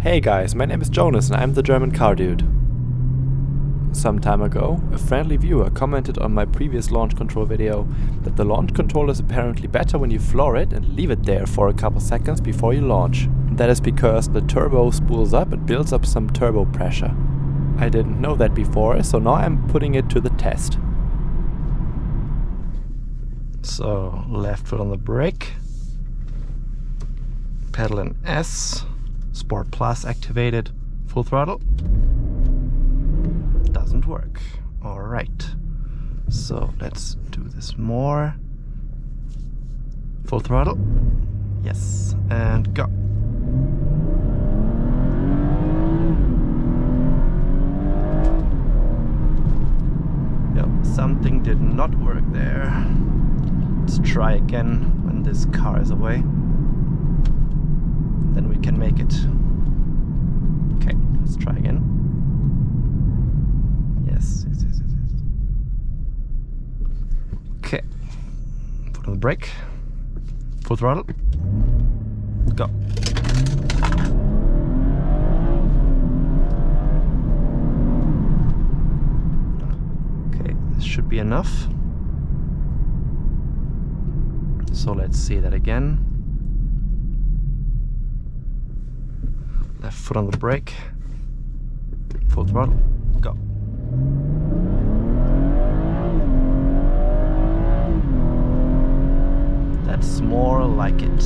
Hey guys, my name is Jonas and I'm the GermanCarDude. Some time ago, a friendly viewer commented on my previous launch control video that the launch control is apparently better when you floor it and leave it there for a couple seconds before you launch. That is because the turbo spools up and builds up some turbo pressure. I didn't know that before, so now I'm putting it to the test. So, left foot on the brake, pedal in S, Sport Plus activated, full throttle. Doesn't work. Alright, so let's do this more. Full throttle, yes, and go. Yep, something did not work there. Let's try again when this car is away. Then we can make it. Okay, let's try again. Yes. Okay, foot on the brake, full throttle, go. Okay, this should be enough. So let's see that again. Left foot on the brake, full throttle, go. That's more like it.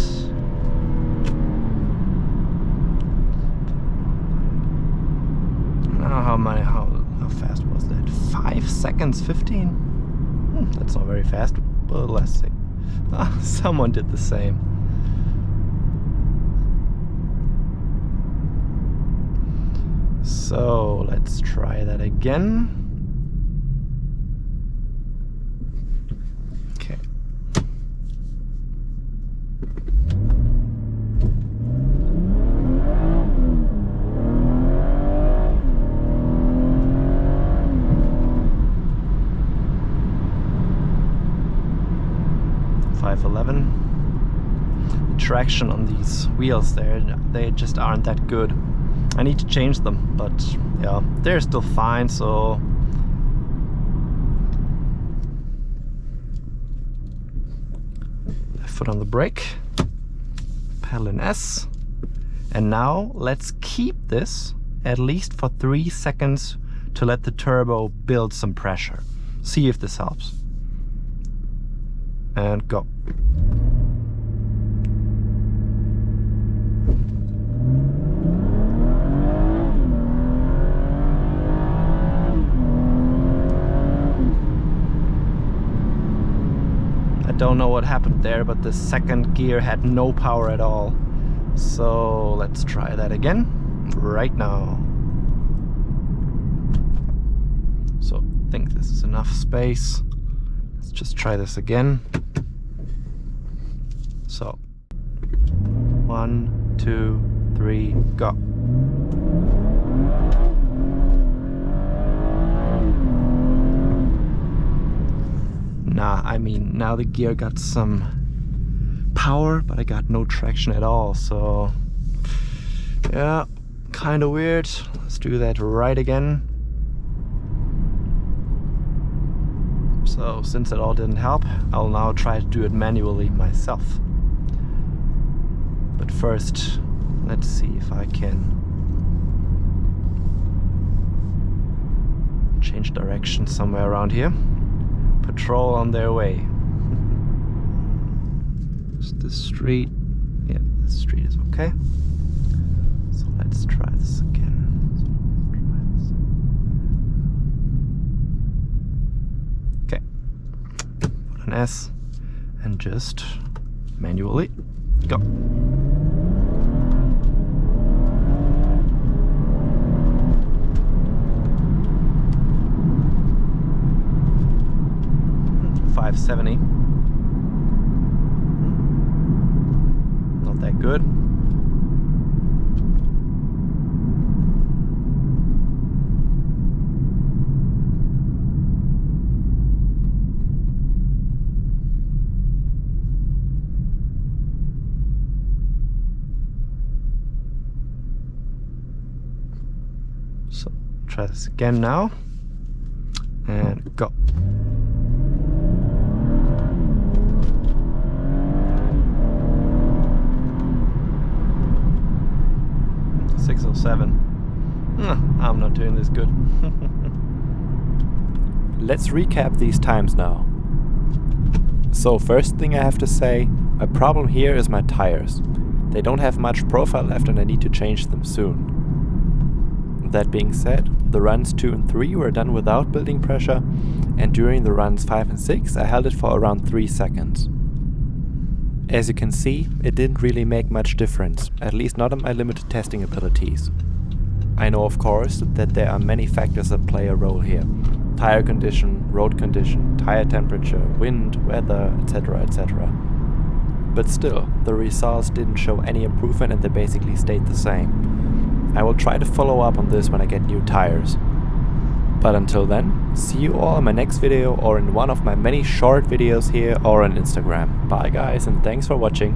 Now how fast was that? 5 seconds, 15? That's not very fast, but let's see. Someone did the same. So let's try that again. Okay. The traction on these wheels there, they just aren't that good. I need to change them, but yeah, they're still fine, so left foot on the brake, pedal in S, and now let's keep this at least for 3 seconds to let the turbo build some pressure. See if this helps. And go. I don't know what happened there, but the second gear had no power at all. So let's try that again right now. So I think this is enough space. Let's just try this again. So 1, 2, 3, go. Nah, I mean, now the gear got some power, but I got no traction at all, so yeah, kind of weird. Let's do that right again. So since it all didn't help, I'll now try to do it manually myself. But first, let's see if I can change direction somewhere around here. Patrol on their way. Is this street? Yeah, this street is okay. So let's try this again. Okay. Put an S and just manually go. .570. Not that good. So try this again now, and go. I'm not doing this good. Let's recap these times now. So first thing I have to say, my problem here is my tires. They don't have much profile left and I need to change them soon. That being said, the runs 2 and 3 were done without building pressure, and during the runs 5 and 6 I held it for around 3 seconds. As you can see, it didn't really make much difference, at least not on my limited testing abilities. I know of course that there are many factors that play a role here. Tire condition, road condition, tire temperature, wind, weather, etc, etc. But still, the results didn't show any improvement and they basically stayed the same. I will try to follow up on this when I get new tires. But until then, see you all in my next video or in one of my many short videos here or on Instagram. Bye guys and thanks for watching.